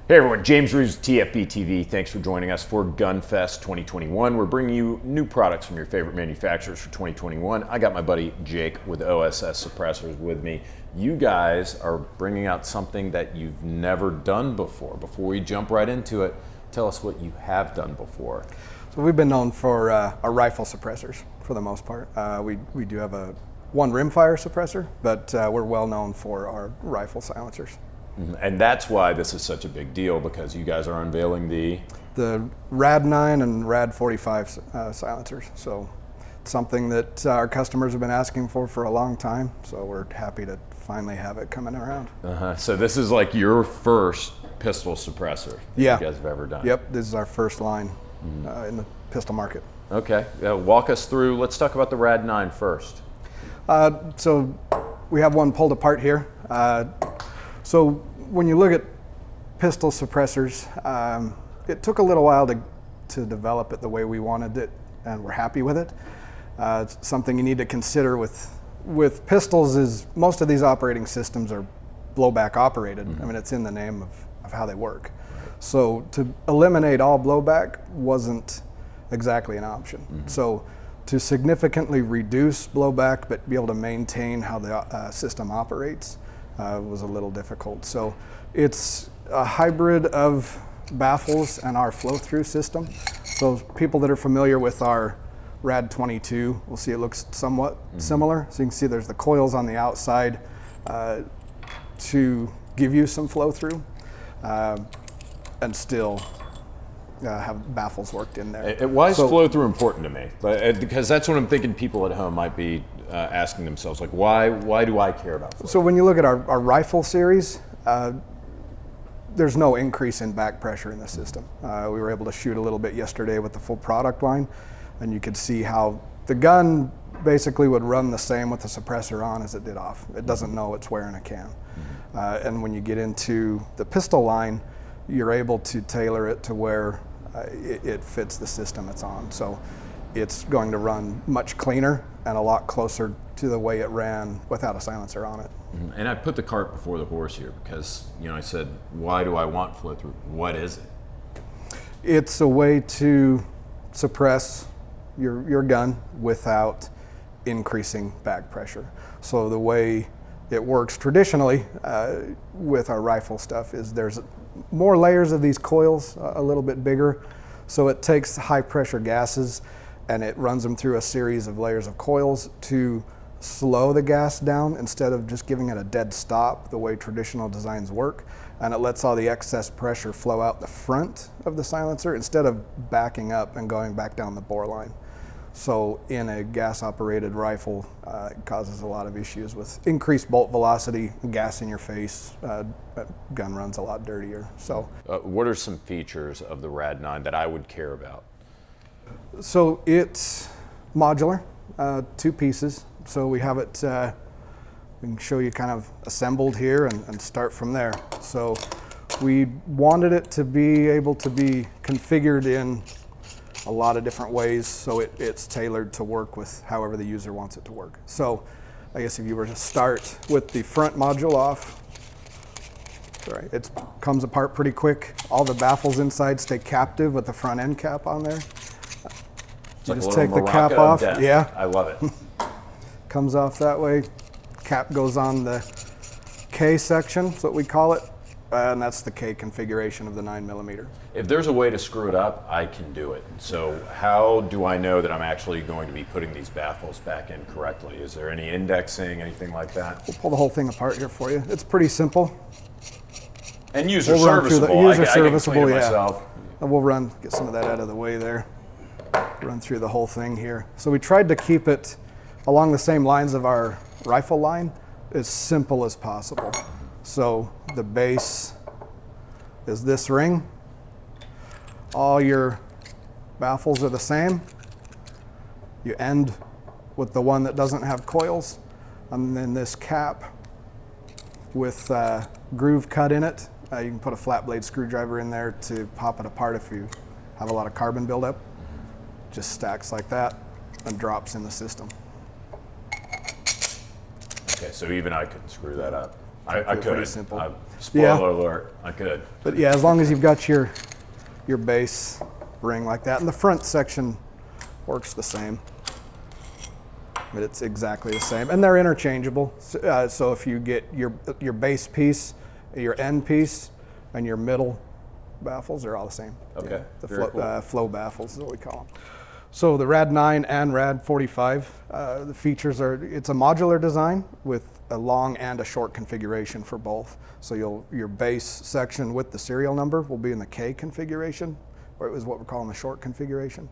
Hey everyone, James Reeves, TFBTV. Thanks for joining us for GunFest 2021. We're bringing you new products from your favorite manufacturers for 2021. I got my buddy Jake with OSS suppressors with me. You guys are bringing out something that you've never done before. Before we jump right into it, tell us what you have done before. So we've been known for our rifle suppressors for the most part. We do have one rimfire suppressor, but we're well known for our rifle silencers. And that's why this is such a big deal, because you guys are unveiling the RAD-9 and RAD-45 silencers. So it's something that our customers have been asking for a long time. So we're happy to finally have it coming around. So this is like your first pistol suppressor that you guys have ever done. Yep, this is our first line in the pistol market. Okay, walk us through, let's talk about the RAD-9 first. So we have one pulled apart here. So when you look at pistol suppressors, it took a little while to develop it the way we wanted it, and we're happy with it. It's something you need to consider with pistols is most of these operating systems are blowback operated. I mean, it's in the name of how they work. So to eliminate all blowback wasn't exactly an option. So to significantly reduce blowback but be able to maintain how the system operates was a little difficult. So it's a hybrid of baffles and our flow-through system. So people that are familiar with our RAD-22 will see it looks somewhat similar. So you can see there's the coils on the outside to give you some flow-through and still have baffles worked in there. Why is flow-through important to me? Because that's what I'm thinking people at home might be asking themselves, like, why do I care about flow-through? So when you look at our rifle series, there's no increase in back pressure in the system. We were able to shoot a little bit yesterday with the full product line, and you could see how the gun basically would run the same with the suppressor on as it did off. It doesn't know it's wearing a can. And when you get into the pistol line, you're able to tailor it to where it fits the system it's on. So it's going to run much cleaner and a lot closer to the way it ran without a silencer on it. And I put the cart before the horse here because, I said, why do I want flow through? What is it? It's a way to suppress your gun without increasing back pressure. So the way it works traditionally with our rifle stuff is there's more layers of these coils, a little bit bigger. So it takes high pressure gases and it runs them through a series of layers of coils to slow the gas down instead of just giving it a dead stop the way traditional designs work. And it lets all the excess pressure flow out the front of the silencer instead of backing up and going back down the bore line. So in a gas operated rifle, it causes a lot of issues with increased bolt velocity, gas in your face, gun runs a lot dirtier. So what are some features of the RAD-9 that I would care about? So it's modular, 2 pieces. So we have it, we can show you kind of assembled here and start from there. So we wanted it to be able to be configured in a lot of different ways, so it's tailored to work with however the user wants it to work. So I guess if you were to start with the front module off, right, it comes apart pretty quick. All the baffles inside stay captive with the front end cap on there. You just take the cap off. Yeah, I love it. Comes off that way. Cap goes on the K section, that's what we call it, and that's the K configuration of the 9mm. If there's a way to screw it up, I can do it. So how do I know that I'm actually going to be putting these baffles back in correctly? Is there any indexing, anything like that? We'll pull the whole thing apart here for you. It's pretty simple. And user serviceable. User serviceable, I can clean it yeah. myself. And we'll get some of that out of the way there. Run through the whole thing here. So we tried to keep it along the same lines of our rifle line, as simple as possible. So the base is this ring. All your baffles are the same. You end with the one that doesn't have coils, and then this cap with groove cut in it. You can put a flat blade screwdriver in there to pop it apart if you have a lot of carbon buildup. Just stacks like that and drops in the system. Okay, so even I could screw that up. I could. Pretty simple. Spoiler alert, I could. But yeah, as long as you've got your base ring like that, and the front section works the same. But it's exactly the same, and they're interchangeable. So if you get your base piece, your end piece, and your middle baffles are all the same. Okay, yeah, the cool. flow baffles is what we call them. So the RAD-9 and RAD-45, the features are, it's a modular design with a long and a short configuration for both. So your base section with the serial number will be in the K configuration, or it was what we're calling the short configuration.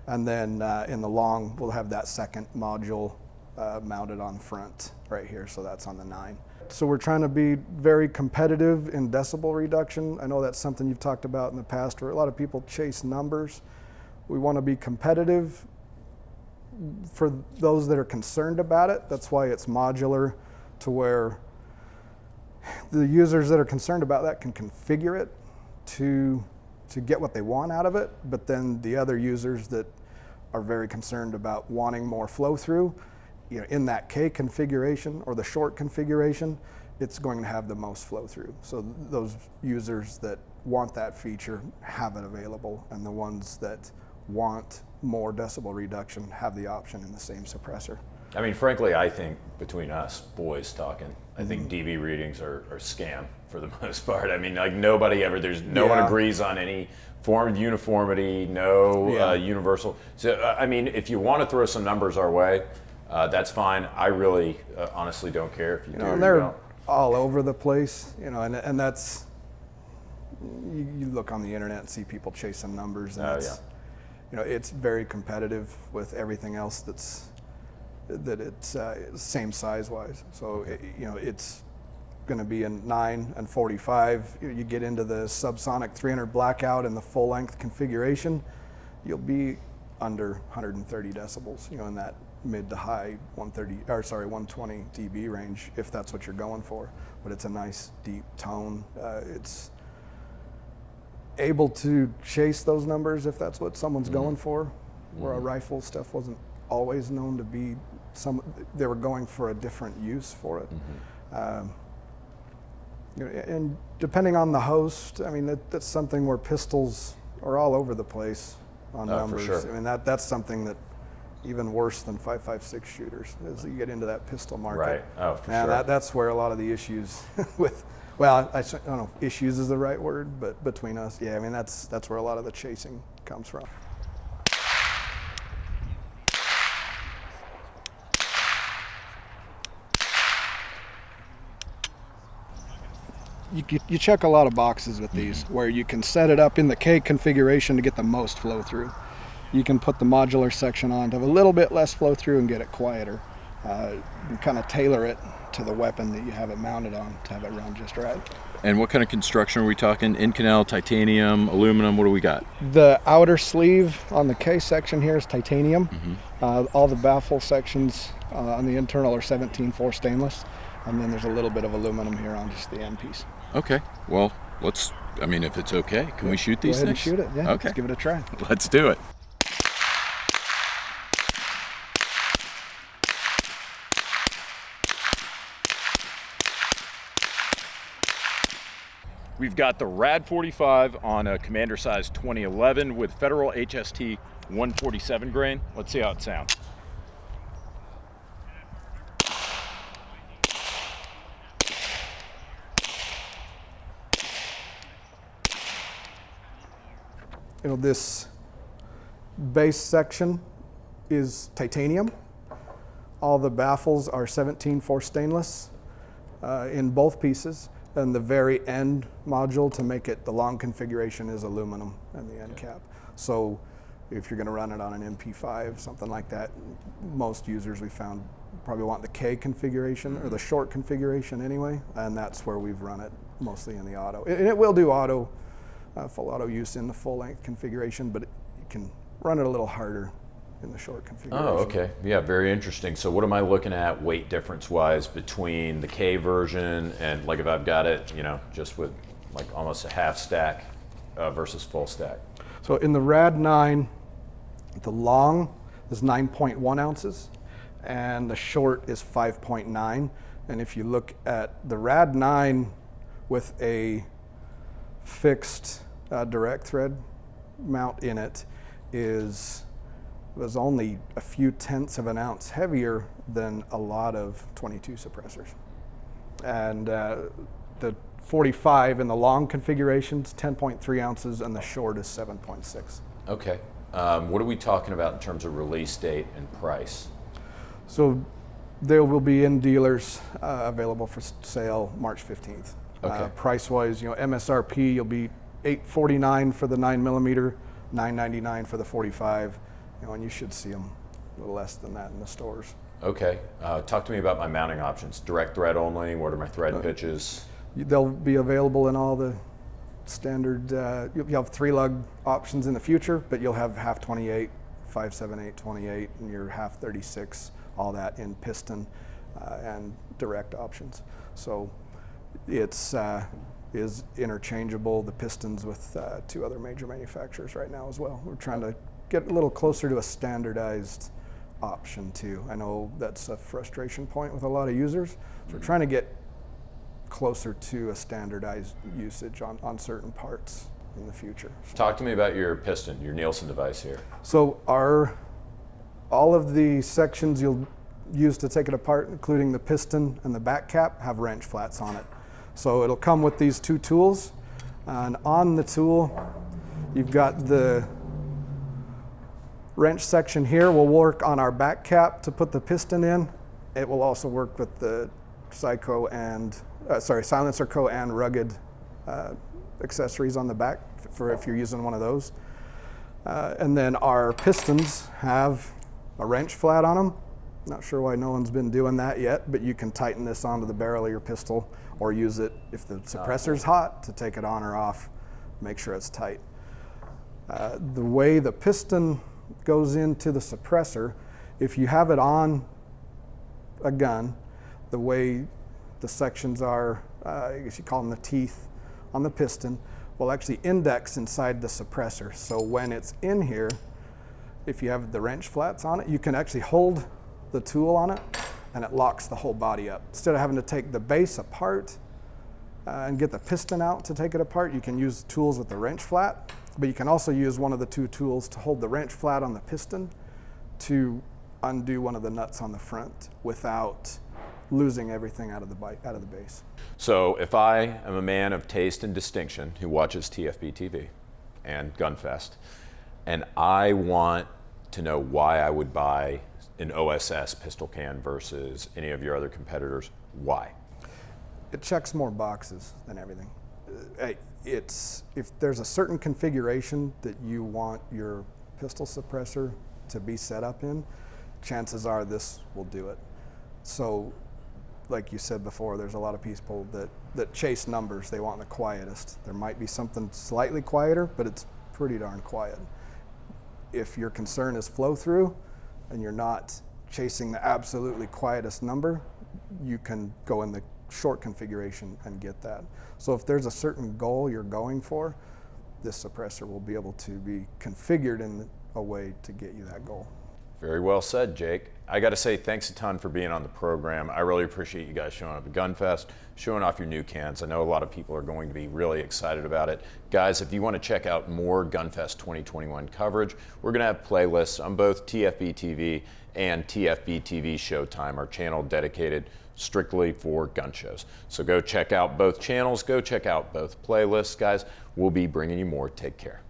And then in the long, we'll have that second module mounted on front right here, so that's on the 9. So we're trying to be very competitive in decibel reduction. I know that's something you've talked about in the past, where a lot of people chase numbers. We want to be competitive for those that are concerned about it. That's why it's modular, to where the users that are concerned about that can configure it to get what they want out of it. But then the other users that are very concerned about wanting more flow through, you know, in that K configuration or the short configuration, it's going to have the most flow through. So those users that want that feature have it available, and the ones that want more decibel reduction have the option in the same suppressor. I mean, frankly, I think between us boys talking, I think dB readings are scam for the most part. I mean, like no one agrees on any form of uniformity, universal. So, I mean, if you want to throw some numbers our way, that's fine. I really, honestly don't care if you do or and you they're don't. all over the place, and that's, you look on the internet and see people chasing numbers, and it's very competitive with everything else it's same size wise. So it's going to be in 9 and 45. You get into the subsonic 300 blackout and the full length configuration, you'll be under 130 decibels, in that mid to high 120 dB range, if that's what you're going for. But it's a nice deep tone. It's able to chase those numbers if that's what someone's going for, where a rifle stuff wasn't always known to be they were going for a different use for it. And depending on the host, I mean, that's something where pistols are all over the place on numbers. For sure. I mean, that's something that even worse than 5.56 shooters is you get into that pistol market. Right. Oh, for sure. That's where a lot of the issues with, well, I don't know if issues is the right word, but between us, I mean, that's where a lot of the chasing comes from. You check a lot of boxes with these, where you can set it up in the K configuration to get the most flow through. You can put the modular section on to have a little bit less flow through and get it quieter. You can kind of tailor it to the weapon that you have it mounted on to have it run just right. And what kind of construction are we talking? Inconel, titanium, aluminum, what do we got? The outer sleeve on the K section here is titanium. All the baffle sections on the internal are 17.4 stainless. And then there's a little bit of aluminum here on just the end piece. Okay, well, if it's okay, can we shoot these things? Go ahead and shoot it, yeah. Okay. Let's give it a try. Let's do it. We've got the RAD-45 on a Commander size 2011 with Federal HST 147 grain. Let's see how it sounds. This base section is titanium. All the baffles are 17.4 stainless in both pieces. And the very end module to make it the long configuration is aluminum and the end cap. So if you're going to run it on an MP5, something like that, most users we found probably want the K configuration or the short configuration anyway, and that's where we've run it mostly in the auto. And it will do auto, full auto use in the full length configuration, but you can run it a little harder in the short configuration. Oh, okay. Yeah, very interesting. So what am I looking at weight difference wise between the K version and like if I've got it, just with like almost a half stack versus full stack? So in the RAD-9, the long is 9.1 ounces and the short is 5.9. And if you look at the RAD-9 with a fixed direct thread mount in it was only a few tenths of an ounce heavier than a lot of 22 suppressors. And the 45 in the long configurations, 10.3 ounces, and the short is 7.6. Okay. What are we talking about in terms of release date and price? So they will be in dealers, available for sale March 15th. Okay. Price-wise, MSRP, you'll be $849 for the 9mm, $999 for the 45, and you should see them a little less than that in the stores. Okay. Talk to me about my mounting options. Direct thread only. What are my thread pitches? They'll be available in all the standard, you'll have 3-lug options in the future, but you'll have half 28, 5/7/8, 28, and your half 36, all that in piston and direct options. So it's is interchangeable, the pistons, with 2 other major manufacturers right now as well. We're trying to get a little closer to a standardized option too. I know that's a frustration point with a lot of users. So we're trying to get closer to a standardized usage on certain parts in the future. Talk to me about your piston, your Nielsen device here. So all of the sections you'll use to take it apart, including the piston and the back cap, have wrench flats on it. So it'll come with these 2 tools, and on the tool you've got the wrench section here will work on our back cap to put the piston in. It will also work with the silencer co and rugged accessories on the back for if you're using one of those. And then our pistons have a wrench flat on them. Not sure why no one's been doing that yet, but you can tighten this onto the barrel of your pistol or use it if the suppressor's hot to take it on or off, make sure it's tight. The way the piston goes into the suppressor, if you have it on a gun, the way the sections are, I guess you call them the teeth on the piston, will actually index inside the suppressor. So when it's in here, if you have the wrench flats on it, you can actually hold the tool on it and it locks the whole body up. Instead of having to take the base apart and get the piston out to take it apart, you can use tools with the wrench flat, but you can also use one of the 2 tools to hold the wrench flat on the piston to undo one of the nuts on the front without losing everything out of the base. So if I am a man of taste and distinction who watches TFBTV and Gunfest, and I want to know why I would buy an OSS pistol can versus any of your other competitors, why? It checks more boxes than everything. If there's a certain configuration that you want your pistol suppressor to be set up in, chances are this will do it. So like you said before, there's a lot of people that chase numbers. They want the quietest. There might be something slightly quieter, but it's pretty darn quiet. If your concern is flow through and you're not chasing the absolutely quietest number, you can go in the short configuration and get that. So if there's a certain goal you're going for, this suppressor will be able to be configured in a way to get you that goal. Very well said, Jake. I got to say thanks a ton for being on the program. I really appreciate you guys showing up at Gunfest, showing off your new cans. I know a lot of people are going to be really excited about it. Guys, if you want to check out more Gunfest 2021 coverage, we're going to have playlists on both TFBTV and TFBTV Showtime, our channel dedicated strictly for gun shows. So go check out both channels, go check out both playlists, guys. We'll be bringing you more. Take care.